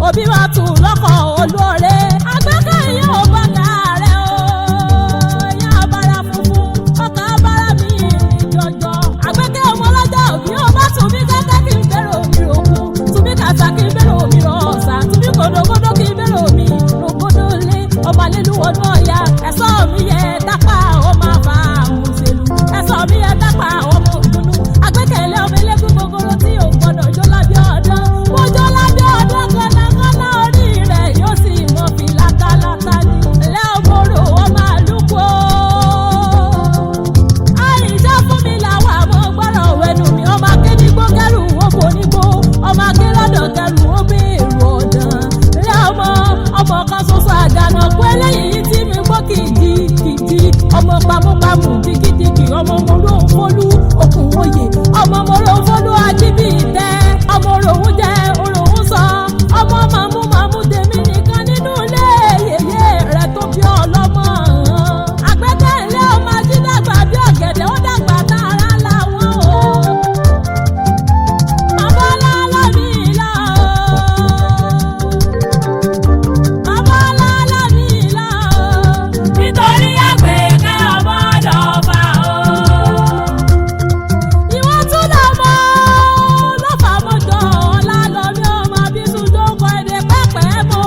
òbí máa tù lọ́kọ̀ olóore. Àgbẹ̀kẹ̀ yóò bọ́gà rẹ̀ o, ìyá abara funfun, ọkà abara mi ìjọjọ. Àgbẹ̀kẹ̀ ọmọ ọlọ́jà òbí ó bá tún mi kẹ́kẹ́ kí n bẹ̀rẹ̀ omi rògùn, tún mi kàtà kí n bẹ̀rẹ̀ omi rọ̀ ọ̀sà, tún mi kòdòkòdò kí n bẹ̀rẹ̀ omi rògbòdò lé. Ọba lẹ́nu ọdún ọ̀ya, ẹ̀sọ́ mi yẹ dápà ọmọ àfà àwọn òṣèlú, ẹ̀sọ́ mi yẹ dápà ọmọ òdùnnú. Àgbẹ̀kẹ̀lé ọmọ ẹlẹ́gùn gbogbo tí ò gbọdọ̀ jó lábẹ́ ọdún. Mo jó lábẹ́ ọdún kọ́nàkọ́nà orí rẹ̀ yóò sì mọ̀ fi lákàlàkà ní. Ẹ̀lẹ́ ògbóró ọmọ àlùkò. Àìsá fún mi làwọn àmọ́ gbọ́dọ̀ wẹnu mi. Ọmọ akénígbó kẹrù ó bò nígbó. Ọmọ akélọ́dọ̀ kẹrù ó bèèrè ọ̀dàn. Ẹ̀lẹ́ ọmọ kan ṣoṣo àgànà kú eléyìí tí mi gbọ́ kìjì. Ọmọ pamúpamù dìgídìgì, ọmọ mo ló ń folú okùn oyè. Ọmọ mo ló ń folú ajíbí tẹ́. Ọmọ òròhún jẹ òròhún sọ. Ọmọ màmú tèmi nìkan nínú ilé yèyé rẹ̀ tó bí ọlọ́mọ. Àgbẹ̀kẹ̀lé ọmọ ajídàgbà bí ọ̀gẹ̀dẹ̀ ó dàgbà tààrà làwọn o. Bàbá lálá mi là o. Bàbá lálá mi là o. Nítorí Àgbẹ̀kẹ̀ ọmọ dọ̀fà o. Ìwọ́n tún lọ mọ́ lọ́fà mọ́jọ́ ọ̀la lọ ní ọmọ abísùn tó kọ èdè pẹ́pẹ́ mọ́.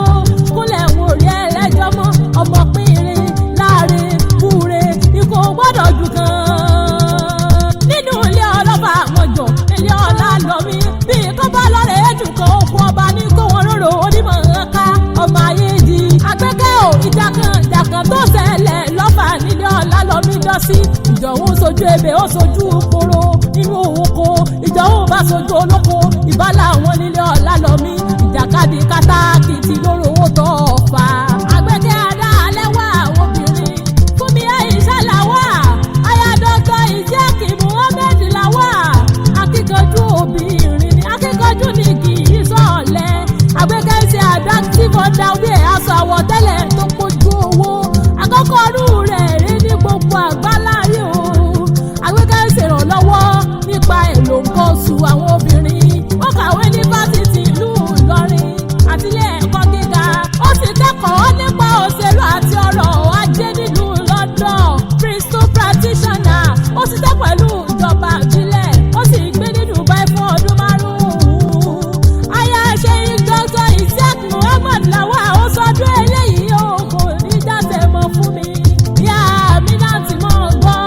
Kúnlẹ̀ wò rí ẹlẹ́jọ́ mọ́ ọmọ pínrin láàrin búre ikọ̀ gbọ́dọ̀ jù kan. Nínú ilé ọlọ́fà mọ́jọ́ ilé ọ̀la lọ mí bí kò bá lọ́rẹ̀ èjù kan òkú ọba ní kó wọn rorò onímọ̀ ká ọmọ ayé di. Àgbẹ̀kẹ̀ ò ìjàkan tó ṣẹlẹ̀ lọ́fà nílé ọ̀la lọ mí jọ sí. Ìjọ̀hún sojú ebè ó sojú koro nínú oko, ìjọ̀hún bá sojú olóko ìbálà àwọn nílé ọ̀la lọ mí. Ìjàkadì kátàkìtì lóró owó tó fà. Àgbẹ̀kẹ̀ adá alẹ́ wà obìnrin fún mi Àìṣà làwà. Aya Dr. Isiaq Muhammed làwà. Akíkanjú obìnrin ni akíkanjú ni kì í sọ̀lẹ̀. Àgbẹ̀kẹ̀ ṣe adaptive underwear aṣọ àwọ̀tẹ́lẹ̀ tó kojú owó. Àkọ́kọ́ rú rẹ̀ rí ní gbogbo àgbáláyé o. Àgbẹ̀kẹ̀ ṣèrànlọ́wọ́ nípa èlò nǹkan oṣù àwọn obìnrin. Ó kàwé ní fásitì ìlú Ìlọrin àti ilé ẹ̀kọ́ gíga. Ó sì kẹ́kọ̀ọ́ nípa òṣèlú àti ọrọ̀ ajé nílùú London. Bristol practitioner. Ó ṣiṣẹ́ pẹ̀lú ìjọba ìbílẹ̀. Ó sì gbé ní Dubai fún ọdún 5. Aya Sheikh Dr. Isiaq Muhammed làwà. Ó sọdún eléyìí o kò ní jáde mọ́ fún mi. Ìyá mi náà ti mọ̀ gbọ́.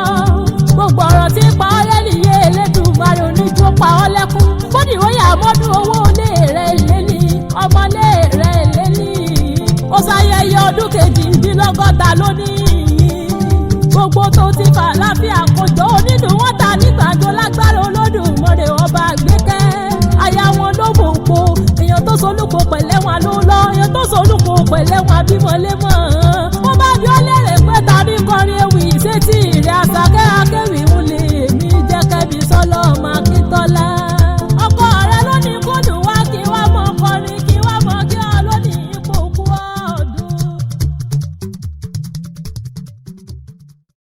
Gbogbo ọ̀rọ̀ tí pa ọ́ lẹ́nìyé Elédùmarè oníjú pa ọ́ lẹ́kún. Bódì wọ́yà mọ́dún owó lé rẹ̀ lélí. Ọmọ lé rẹ̀ lélí. Ó ṣayẹyẹ ọdún kejìdínlọ́gọ́ta lónìí. Gbogbo tó ti fà láfíà kòjó onídùú wọn ta nígbàjọ lágbára Olódùmarè ọba Àgbẹ̀kẹ̀. Aya wọn ló mọ̀ po èèyàn tó solúkọ pẹ̀lẹ́ wọn ló lọ èèyàn tó solúkọ pẹ̀lẹ́ wọn bímọ lé mọ́. Wọ́n bá bí ọ lé